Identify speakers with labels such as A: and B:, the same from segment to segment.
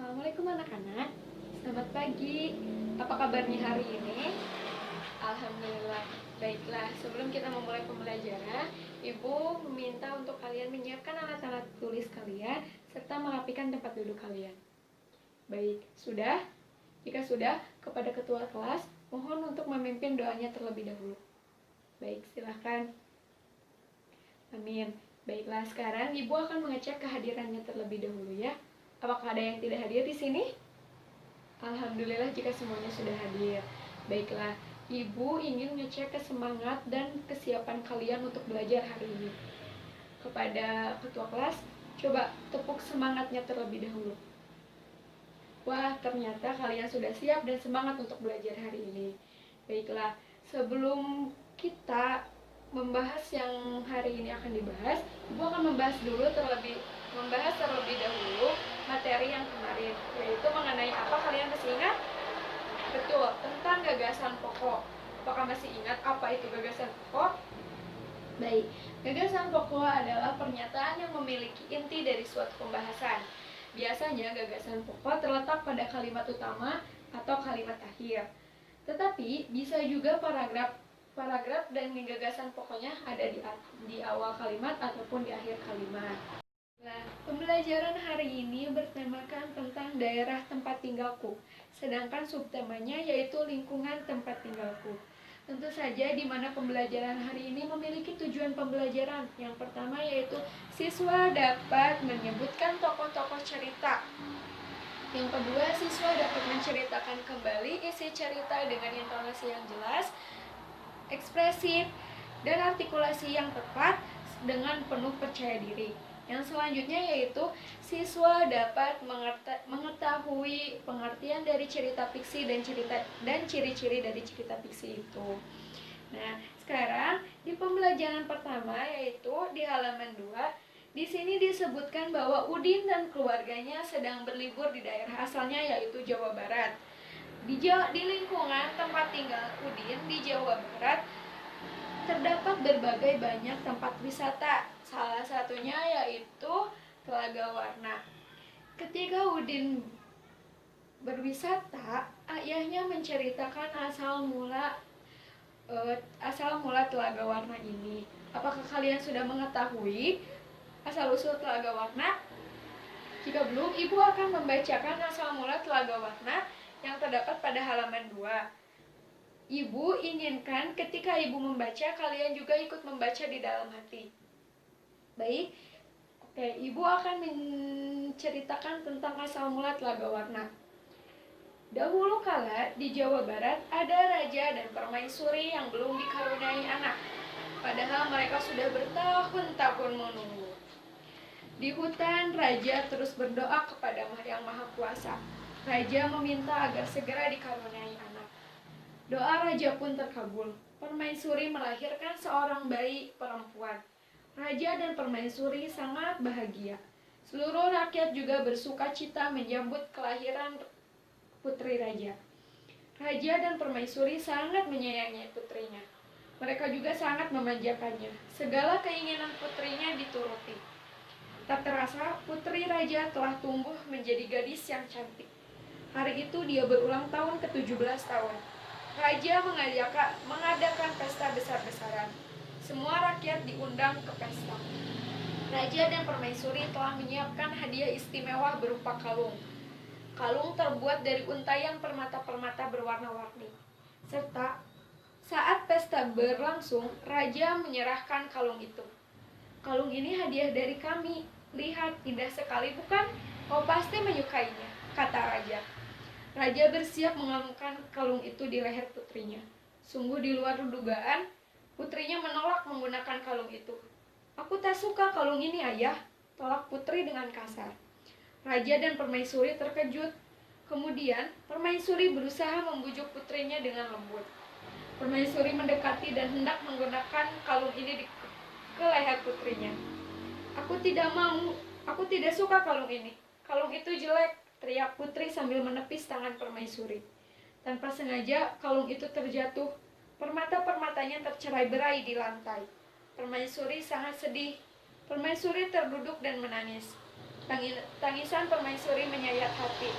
A: Assalamualaikum anak-anak. Selamat pagi. Apa kabarnya hari ini? Alhamdulillah. Baiklah, sebelum kita memulai pembelajaran, Ibu meminta untuk kalian menyiapkan alat-alat tulis kalian serta merapikan tempat duduk kalian. Baik, sudah? Jika sudah, kepada ketua kelas, mohon untuk memimpin doanya terlebih dahulu. Baik, silahkan. Amin. Baiklah, sekarang Ibu akan mengecek kehadirannya terlebih dahulu ya. Apakah ada yang tidak hadir di sini? Alhamdulillah jika semuanya sudah hadir. Baiklah, Ibu ingin ngecek kesemangat dan kesiapan kalian untuk belajar hari ini. Kepada ketua kelas, coba tepuk semangatnya terlebih dahulu. Wah, ternyata kalian sudah siap dan semangat untuk belajar hari ini. Baiklah, sebelum kita membahas yang hari ini akan dibahas, Ibu akan membahas terlebih dahulu materi yang kemarin, yaitu mengenai apa, kalian masih ingat? Betul, tentang gagasan pokok. Apakah masih ingat apa itu gagasan pokok? Baik, gagasan pokok adalah pernyataan yang memiliki inti dari suatu pembahasan. Biasanya gagasan pokok terletak pada kalimat utama atau kalimat akhir. Tetapi bisa juga paragraf dan gagasan pokoknya ada di awal kalimat ataupun di akhir kalimat. Nah, pembelajaran hari ini bertemakan tentang daerah tempat tinggalku, sedangkan subtemanya yaitu lingkungan tempat tinggalku. Tentu saja di mana pembelajaran hari ini memiliki tujuan pembelajaran. Yang pertama yaitu siswa dapat menyebutkan tokoh-tokoh cerita. Yang kedua, siswa dapat menceritakan kembali isi cerita dengan intonasi yang jelas, ekspresif, dan artikulasi yang tepat dengan penuh percaya diri. Yang selanjutnya yaitu siswa dapat mengetahui pengertian dari cerita fiksi dan ciri-ciri dari cerita fiksi itu. Nah, sekarang di pembelajaran pertama yaitu di halaman 2, di sini disebutkan bahwa Udin dan keluarganya sedang berlibur di daerah asalnya yaitu Jawa Barat. Di lingkungan tempat tinggal Udin di Jawa Barat terdapat berbagai banyak tempat wisata. Salah satunya yaitu Telaga Warna. Ketika Udin berwisata, ayahnya menceritakan asal mula Telaga Warna ini. Apakah kalian sudah mengetahui asal-usul Telaga Warna? Jika belum, Ibu akan membacakan asal mula Telaga Warna yang terdapat pada halaman 2. Ibu inginkan ketika Ibu membaca, kalian juga ikut membaca di dalam hati. Baik, oke, Ibu akan menceritakan tentang asal mula Telaga Warna. Dahulu kala di Jawa Barat ada raja dan permaisuri yang belum dikaruniai anak, padahal mereka sudah bertahun-tahun menunggu. Di hutan, raja terus berdoa kepada Yang Maha Kuasa. Raja meminta agar segera dikaruniai anak. Doa raja pun terkabul. Permaisuri melahirkan seorang bayi perempuan. Raja dan permaisuri sangat bahagia. Seluruh rakyat juga bersuka cita menyambut kelahiran putri raja. Raja dan permaisuri sangat menyayangi putrinya. Mereka juga sangat memanjakannya. Segala keinginan putrinya dituruti. Tak terasa, putri raja telah tumbuh menjadi gadis yang cantik. Hari itu dia berulang tahun ke-17 tahun. Raja mengadakan pesta besar-besaran. Semua rakyat diundang ke pesta. Raja dan permaisuri telah menyiapkan hadiah istimewa berupa kalung. Kalung terbuat dari untayan permata-permata berwarna-warni. Serta saat pesta berlangsung, raja menyerahkan kalung itu. Kalung ini hadiah dari kami. Lihat, indah sekali bukan? Kau pasti menyukainya, kata raja. Raja bersiap mengalungkan kalung itu di leher putrinya. Sungguh di luar dugaan, putrinya menolak menggunakan kalung itu. Aku tak suka kalung ini, ayah, tolak putri dengan kasar. Raja dan permaisuri terkejut. Kemudian, permaisuri berusaha membujuk putrinya dengan lembut. Permaisuri mendekati dan hendak menggunakan kalung ini ke leher putrinya. Aku tidak suka kalung ini. Kalung itu jelek, teriak putri sambil menepis tangan permaisuri. Tanpa sengaja, kalung itu terjatuh. Permata-permatanya tercerai-berai di lantai. Permaisuri sangat sedih. Permaisuri terduduk dan menangis. Tangisan permaisuri menyayat hati.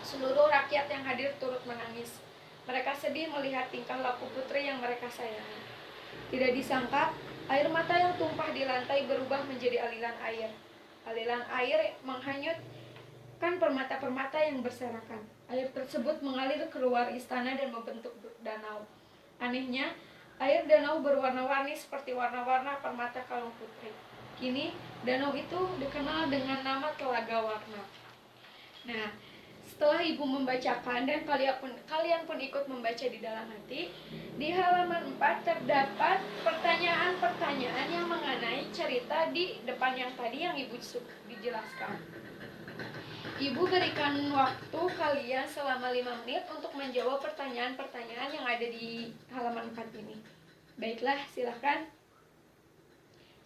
A: Seluruh rakyat yang hadir turut menangis. Mereka sedih melihat tingkah laku putri yang mereka sayangi. Tidak disangka, air mata yang tumpah di lantai berubah menjadi aliran air. Aliran air menghanyutkan permata-permata yang berserakan. Air tersebut mengalir keluar istana dan membentuk danau. Anehnya, air danau berwarna-warni seperti warna-warna permata kalung putri. Kini, danau itu dikenal dengan nama Telaga Warna. Nah, setelah ibu membacakan dan kalian pun ikut membaca di dalam hati, di halaman 4 terdapat pertanyaan-pertanyaan yang mengenai cerita di depan yang tadi yang ibu dijelaskan. Ibu berikan waktu kalian selama 5 menit untuk menjawab pertanyaan-pertanyaan yang ada di halaman 4 ini. Baiklah, silahkan.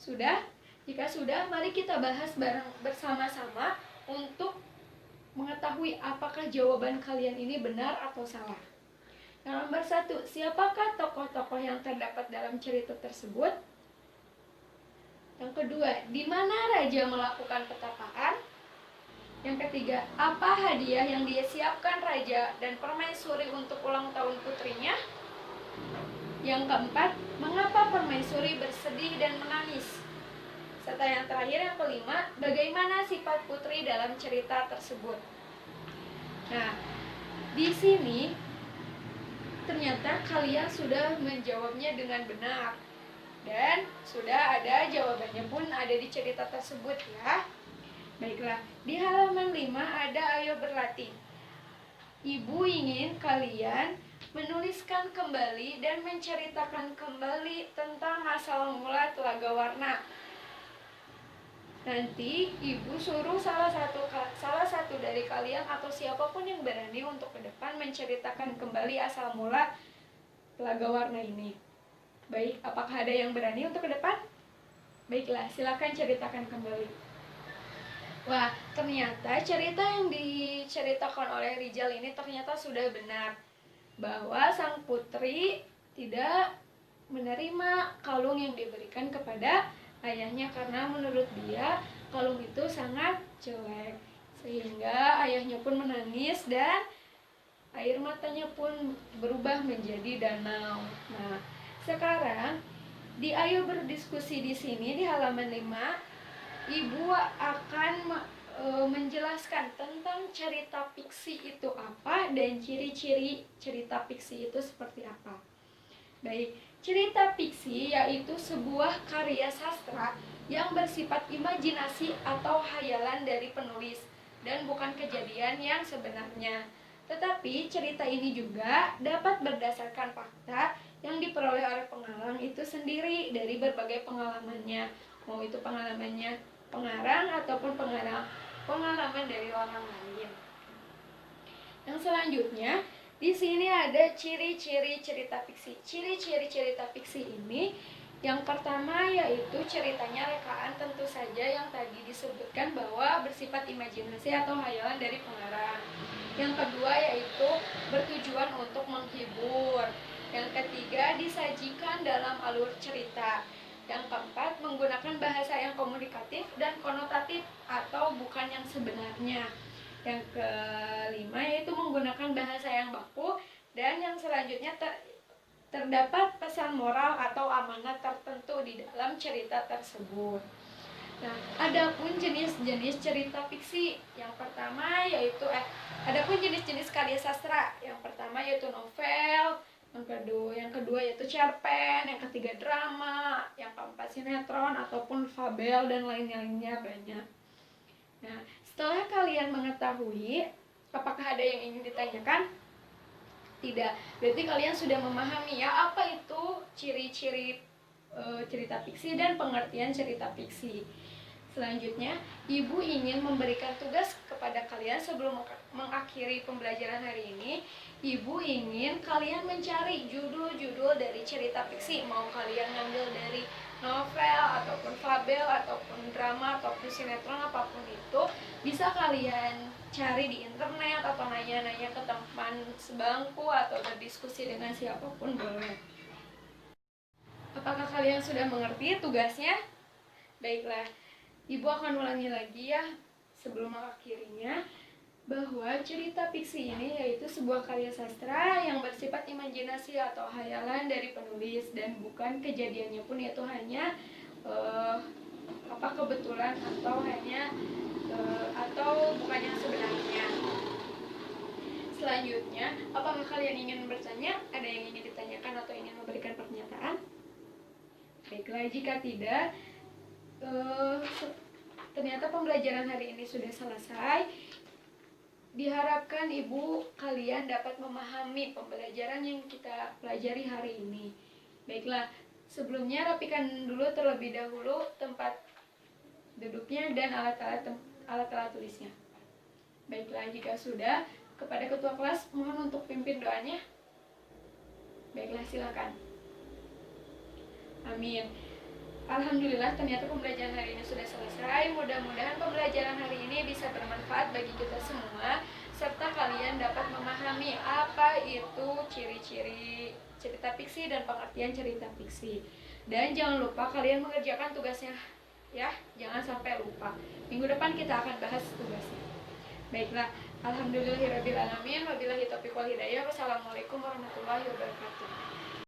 A: Sudah? Jika sudah, mari kita bahas bersama-sama untuk mengetahui apakah jawaban kalian ini benar atau salah. Yang nomor 1, siapakah tokoh-tokoh yang terdapat dalam cerita tersebut? Yang kedua, di mana raja melakukan petapaan? Yang ketiga, apa hadiah yang dia siapkan raja dan permaisuri untuk ulang tahun putrinya? Yang keempat, mengapa permaisuri bersedih dan menangis? Serta yang terakhir, yang kelima, bagaimana sifat putri dalam cerita tersebut? Nah, di sini ternyata kalian sudah menjawabnya dengan benar. Dan sudah ada jawabannya pun ada di cerita tersebut ya. Baiklah, di halaman 5 ada ayo berlatih. Ibu ingin kalian menuliskan kembali dan menceritakan kembali tentang asal mula Telaga Warna. Nanti ibu suruh salah satu dari kalian atau siapapun yang berani untuk ke depan menceritakan kembali asal mula Telaga Warna ini. Baik, apakah ada yang berani untuk ke depan? Baiklah, silakan ceritakan kembali. Wah, ternyata cerita yang diceritakan oleh Rijal ini ternyata sudah benar, bahwa sang putri tidak menerima kalung yang diberikan kepada ayahnya karena menurut dia kalung itu sangat jelek, sehingga ayahnya pun menangis dan air matanya pun berubah menjadi danau. Nah, sekarang di Ayo Berdiskusi di sini di halaman 5, ibu akan menjelaskan tentang cerita fiksi itu apa dan ciri-ciri cerita fiksi itu seperti apa. Baik, cerita fiksi yaitu sebuah karya sastra yang bersifat imajinasi atau hayalan dari penulis dan bukan kejadian yang sebenarnya. Tetapi cerita ini juga dapat berdasarkan fakta yang diperoleh oleh pengarang itu sendiri dari berbagai pengalamannya, mau itu pengalamannya pengarang ataupun pengalaman dari orang lain. Yang selanjutnya, di sini ada ciri-ciri cerita fiksi. Ciri-ciri cerita fiksi ini yang pertama yaitu ceritanya rekaan, tentu saja yang tadi disebutkan bahwa bersifat imajinasi atau hayalan dari pengarang. Yang kedua yaitu bertujuan untuk menghibur. Yang ketiga disajikan dalam alur cerita. Yang keempat menggunakan bahasa yang komunikatif dan konotatif atau bukan yang sebenarnya. Yang kelima yaitu menggunakan bahasa yang baku, dan yang selanjutnya terdapat pesan moral atau amanat tertentu di dalam cerita tersebut. Nah, adapun jenis-jenis cerita fiksi, yang pertama yaitu adapun jenis-jenis karya sastra, yang pertama yaitu novel, yang kedua yaitu cerpen, yang ketiga drama, yang keempat sinetron ataupun fabel dan lain-lainnya banyak. Nah, setelah kalian mengetahui, apakah ada yang ingin ditanyakan? Tidak. Berarti kalian sudah memahami ya apa itu ciri-ciri cerita fiksi dan pengertian cerita fiksi. Selanjutnya, ibu ingin memberikan tugas kepada kalian sebelum mengakhiri pembelajaran hari ini. Ibu ingin kalian mencari judul-judul dari cerita fiksi, mau kalian ngambil dari novel ataupun fabel ataupun drama ataupun sinetron, apapun itu bisa kalian cari di internet atau nanya-nanya ke teman sebangku atau berdiskusi dengan siapapun boleh. Apakah kalian sudah mengerti tugasnya? Baiklah, ibu akan ulangi lagi ya. sebelum mengakhirinya, bahwa cerita fiksi ini yaitu sebuah karya sastra yang bersifat imajinasi atau hayalan dari penulis dan bukan kejadiannya pun itu hanya kebetulan atau hanya atau bukan yang sebenarnya. Selanjutnya, apakah kalian ingin bertanya? Ada yang ingin ditanyakan atau ingin memberikan pernyataan? Baiklah, jika tidak, ternyata pembelajaran hari ini sudah selesai. Diharapkan ibu kalian dapat memahami pembelajaran yang kita pelajari hari ini. Baiklah, sebelumnya rapikan dulu terlebih dahulu tempat duduknya dan alat-alat tulisnya. Baiklah, jika sudah, kepada ketua kelas mohon untuk pimpin doanya. Baiklah, silakan. Amin. Alhamdulillah, ternyata pembelajaran hari ini sudah selesai. Mudah-mudahan pembelajaran hari ini bisa bermanfaat bagi kita semua, serta kalian dapat memahami apa itu ciri-ciri cerita fiksi dan pengertian cerita fiksi. Dan jangan lupa kalian mengerjakan tugasnya, ya. Jangan sampai lupa. Minggu depan kita akan bahas tugasnya. Baiklah, alhamdulillahirabbil alamin, wabillahi taufiq wal hidayah. Wassalamualaikum warahmatullahi wabarakatuh.